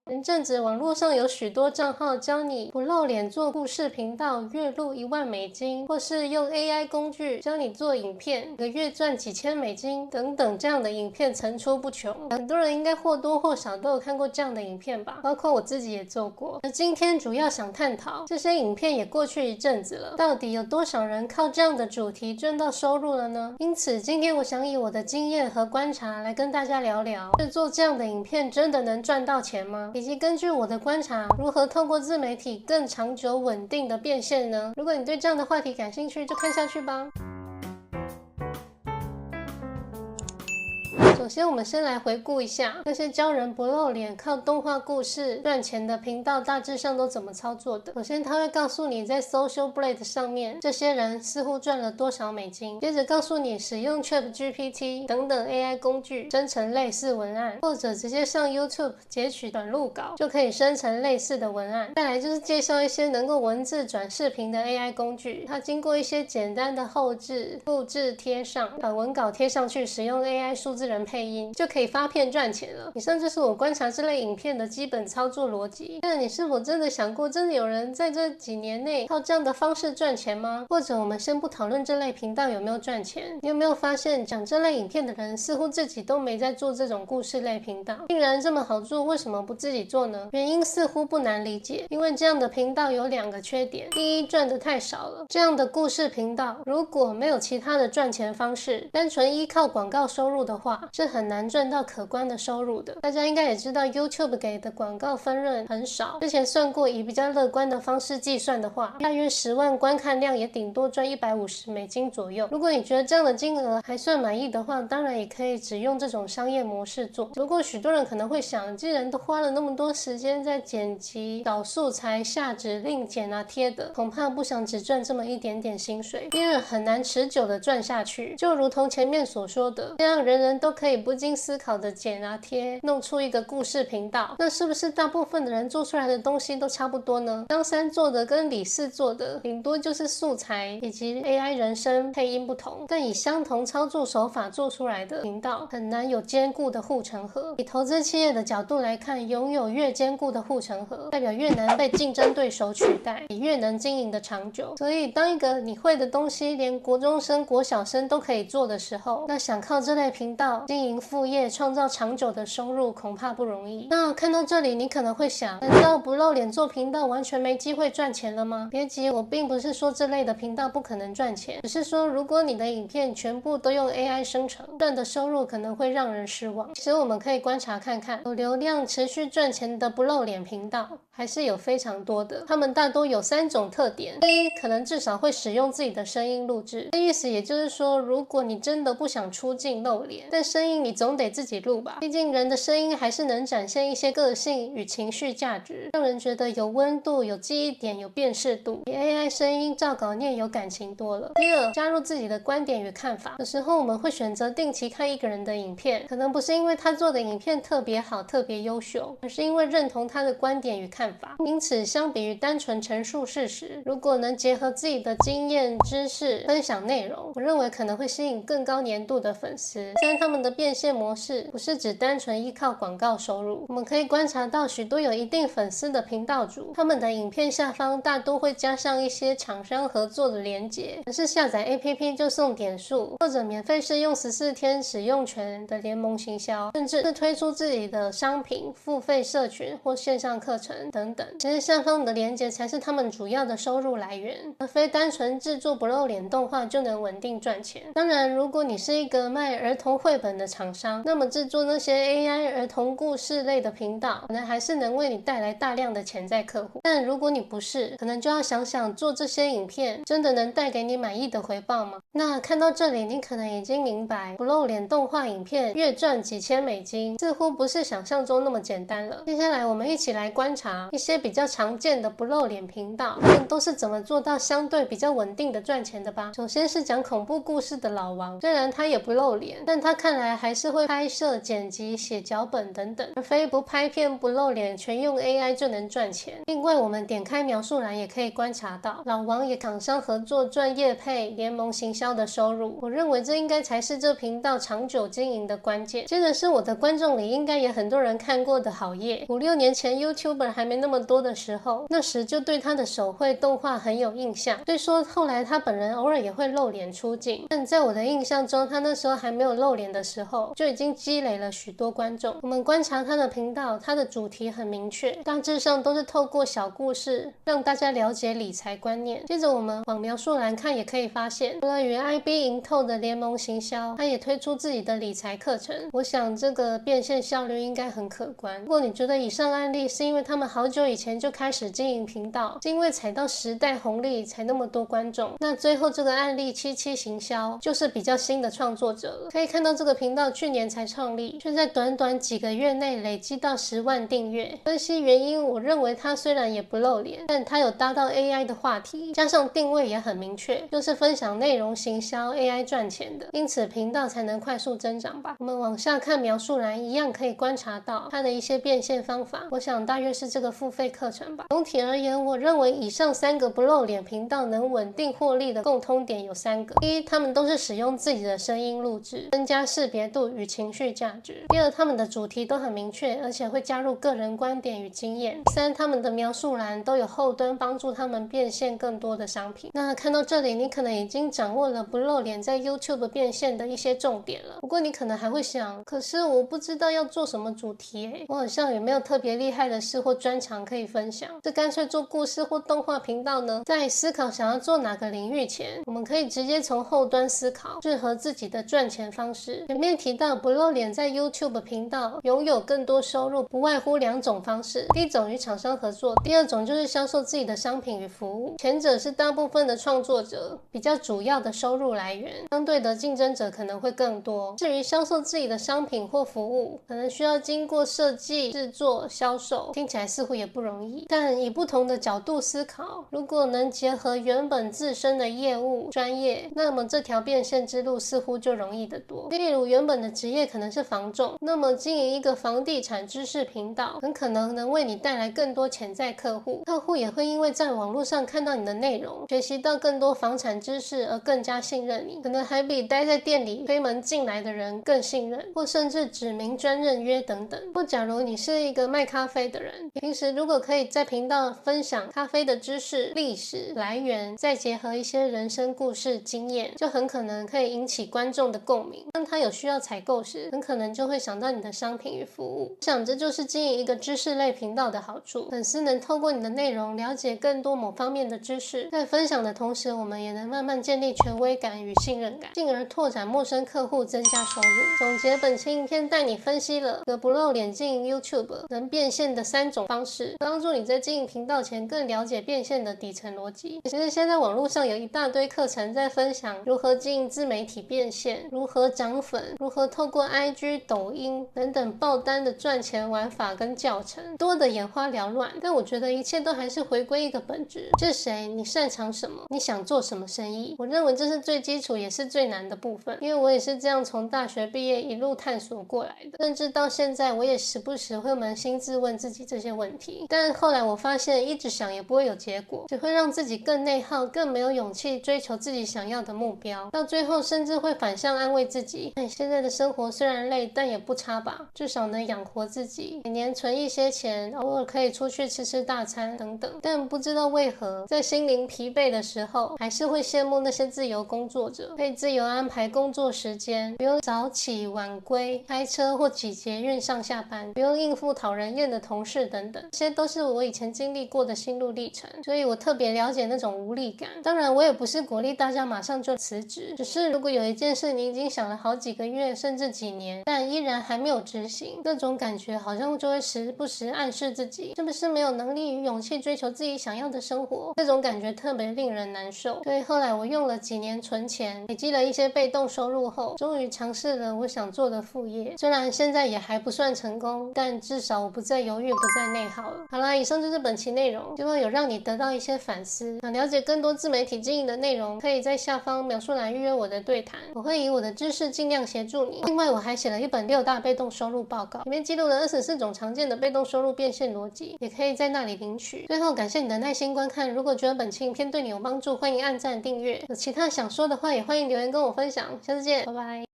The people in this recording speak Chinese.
前阵子网络上有许多账号教你不露脸做故事频道，月入$10,000，或是用 AI 工具教你做影片，一个月赚几千美金等等，这样的影片层出不穷。很多人应该或多或少都有看过这样的影片吧，包括我自己也做过。而今天主要想探讨，这些影片也过去一阵子了，到底有多少人靠这样的主题赚到收入了呢？因此今天我想以我的经验和观察来跟大家聊聊，制作这样的影片真的能赚到钱吗？以及根据我的观察，如何透过自媒体更长久稳定的变现呢？如果你对这样的话题感兴趣，就看下去吧。首先我们先来回顾一下那些教人不露脸靠动画故事赚钱的频道大致上都怎么操作的。首先他会告诉你在 Social Blade 上面这些人似乎赚了多少美金，接着告诉你使用 ChatGPT 等等 AI 工具生成类似文案，或者直接上 YouTube 截取短录稿就可以生成类似的文案。再来就是介绍一些能够文字转视频的 AI 工具，它经过一些简单的后置、复制、贴上，把文稿贴上去，使用 AI 数字人配音就可以发片赚钱了。以上就是我观察这类影片的基本操作逻辑。但你是否真的想过，真的有人在这几年内靠这样的方式赚钱吗？或者我们先不讨论这类频道有没有赚钱，你有没有发现讲这类影片的人似乎自己都没在做这种故事类频道？既然这么好做，为什么不自己做呢？原因似乎不难理解，因为这样的频道有2个缺点。第一，赚的太少了。这样的故事频道如果没有其他的赚钱方式，单纯依靠广告收入的话，是很难赚到可观的收入的。大家应该也知道 YouTube 给的广告分润很少，之前算过，以比较乐观的方式计算的话，大约10万观看量也顶多赚$150左右。如果你觉得这样的金额还算满意的话，当然也可以只用这种商业模式做。不过许多人可能会想，既然都花了那么多时间在剪辑、导素材、下指令、剪啊贴的，恐怕不想只赚这么一点点薪水，第二很难持久的赚下去。就如同前面所说的，这样人人都可以不经思考的剪啊贴，弄出一个故事频道，那是不是大部分的人做出来的东西都差不多呢？张三做的跟李四做的顶多就是素材以及 AI 人声配音不同，但以相同操作手法做出来的频道很难有坚固的护城河。以投资企业的角度来看，拥有越坚固的护城河，代表越难被竞争对手取代，也越能经营的长久。所以当一个你会的东西连国中生、国小生都可以做的时候，那想靠这类频道经营副业，创造长久的收入恐怕不容易。那看到这里你可能会想，难道不露脸做频道完全没机会赚钱了吗？别急，我并不是说这类的频道不可能赚钱，只是说如果你的影片全部都用 AI 生成，赚的收入可能会让人失望。其实我们可以观察看看，有流量持续赚钱的不露脸频道还是有非常多的，他们大多有3种特点。第一，可能至少会使用自己的声音录制，这意思也就是说，如果你真的不想出镜露脸，但声音你总得自己录吧，毕竟人的声音还是能展现一些个性与情绪价值，让人觉得有温度、有记忆点、有辨识度，比 AI 声音照稿念有感情多了。第二，加入自己的观点与看法。有时候我们会选择定期看一个人的影片，可能不是因为他做的影片特别好、特别优秀，而是因为认同他的观点与看法。因此相比于单纯陈述事实，如果能结合自己的经验、知识分享内容，我认为可能会吸引更高年度的粉丝。虽然他们的变现模式不是只单纯依靠广告收入，我们可以观察到许多有一定粉丝的频道主，他们的影片下方大多会加上一些厂商合作的连结，可是下载 APP 就送点数，或者免费试用14天使用权的联盟行销，甚至是推出自己的商品、付费社群或线上课程等等。其实下方的连结才是他们主要的收入来源，而非单纯制作不露脸动画就能稳定赚钱。当然，如果你是一个卖儿童绘本的厂商，那么制作那些 AI 儿童故事类的频道，可能还是能为你带来大量的潜在客户。但如果你不是，可能就要想想做这些影片真的能带给你满意的回报吗？那看到这里，你可能已经明白，不露脸动画影片月赚几千美金，似乎不是想象中那么简单了。接下来我们一起来观察一些比较常见的不露脸频道，他们都是怎么做到相对比较稳定的赚钱的吧。首先是讲恐怖故事的老王，虽然他也不露脸，但他看来还是会拍摄、剪辑、写脚本等等，而非不拍片、不露脸，全用 AI 就能赚钱。另外，我们点开描述栏也可以观察到，老王也厂商合作赚业配、联盟行销的收入。我认为这应该才是这频道长久经营的关键。接着是我的观众里应该也很多人看过的好业，5、6年前 YouTuber 还没那么多的时候，那时就对他的手绘动画很有印象。虽说后来他本人偶尔也会露脸出镜，但在我的印象中，他那时候还没有露脸的时候，就已经积累了许多观众。我们观察他的频道，他的主题很明确，大致上都是透过小故事让大家了解理财观念。接着我们往描述栏看，也可以发现，除了与 IB 营透的联盟行销，他也推出自己的理财课程。我想这个变现效率应该很可观。如果你觉得以上案例是因为他们好久以前就开始经营频道，是因为踩到时代红利才那么多观众，那最后这个案例77行销就是比较新的创作者了。可以看到这个频道去年才创立，却在短短几个月内累积到10万订阅。分析原因，我认为他虽然也不露脸，但他有搭到 AI 的话题，加上定位也很明确，就是分享内容行销 AI 赚钱的，因此频道才能快速增长吧。我们往下看描述栏，一样可以观察到他的一些变现方法，我想大约是这个付费课程吧。总体而言，我认为以上3个不露脸频道能稳定获利的共通点有3个。第一，他们都是使用自己的声音录制，增加识别度与情绪价值。第二，他们的主题都很明确，而且会加入个人观点与经验。第三，他们的描述栏都有后端帮助他们变现更多的商品。那看到这里，你可能已经掌握了不露脸在 YouTube 变现的一些重点了。不过你可能还会想，可是我不知道要做什么主题我好像也没有特别厉害的事或专长可以分享，这干脆做故事或动画频道呢？在思考想要做哪个领域前，我们可以直接从后端思考适合自己的赚钱方式。前面提到不露脸在 YouTube 频道拥有更多收入，不外乎2种方式，第一种与厂商合作，第二种就是销售自己的商品与服务。前者是大部分的创作者比较主要的收入来源，相对的竞争者可能会更多。至于销售自己的商品或服务，可能需要经过设计、制作、销售，听起来似乎也不容易。但以不同的角度思考，如果能结合原本自身的业务专业，那么这条变现之路似乎就容易得多。例如原本的职业可能是房仲，那么经营一个房地产知识频道，很可能能为你带来更多潜在客户，客户也会因为在网络上看到你的内容，学习到更多房产知识而更加信任你，可能还比待在店里推门进来的人更信任，或甚至指名专任约等等。或假如你是一个卖咖啡的人，平时如果可以在频道分享咖啡的知识、历史来源，再结合一些人生故事经验，就很可能可以引起观众的共鸣。当他有需要采购时，很可能就会想到你的商品与服务。我想这就是经营一个知识类频道的好处，粉丝能透过你的内容了解更多某方面的知识，在分享的同时，我们也能慢慢建立权威感与信任感，进而拓展陌生客户，增加收入。总结本期影片带你分析了个不露脸经营 YouTube 能变现的3种方式，帮助你在经营频道前更了解变现的底层逻辑。其实现在网络上有一大堆课程在分享如何经营自媒体变现，如何涨粉，如何透过 IG、抖音等等爆单的赚钱玩法跟教程，多的眼花缭乱。但我觉得一切都还是回归一个本质，是谁，你擅长什么，你想做什么生意。我认为这是最基础也是最难的部分，因为我也是这样从大学毕业一路探索过来的，甚至到现在我也时不时会扪心自问自己这些问题。但后来我发现一直想也不会有结果，只会让自己更内耗，更没有勇气追求自己想要的目标，到最后甚至会反向安慰自己，现在的生活虽然累，但也不差吧，至少能养活自己，每年存一些钱，偶尔可以出去吃吃大餐等等。但不知道为何在心灵疲惫的时候，还是会羡慕那些自由工作者，可以自由安排工作时间，不用早起晚归，开车或挤捷运上下班，不用应付讨人厌的同事等等，这些都是我以前经历过的心路历程，所以我特别了解那种无力感。当然我也不是鼓励大家马上就辞职，只是如果有一件事你已经想了好几个月甚至几年，但依然还没有执行，这种感觉好像就会时不时暗示自己是不是没有能力与勇气追求自己想要的生活，这种感觉特别令人难受。所以后来我用了几年存钱，累积了一些被动收入后，终于尝试了我想做的副业，虽然现在也还不算成功，但至少我不再犹豫，不再内耗了。好啦，以上就是本期内容，希望有让你得到一些反思。想了解更多自媒体经营的内容，可以在下方描述栏预约我的对谈，我会以我的知识尽量协助你。另外我还写了一本6大被动收入报告，里面记录了24种常见的被动收入变现逻辑，也可以在那里领取。最后感谢你的耐心观看，如果觉得本期影片对你有帮助，欢迎按赞订阅。有其他想说的话也欢迎留言跟我分享，下次见，拜拜。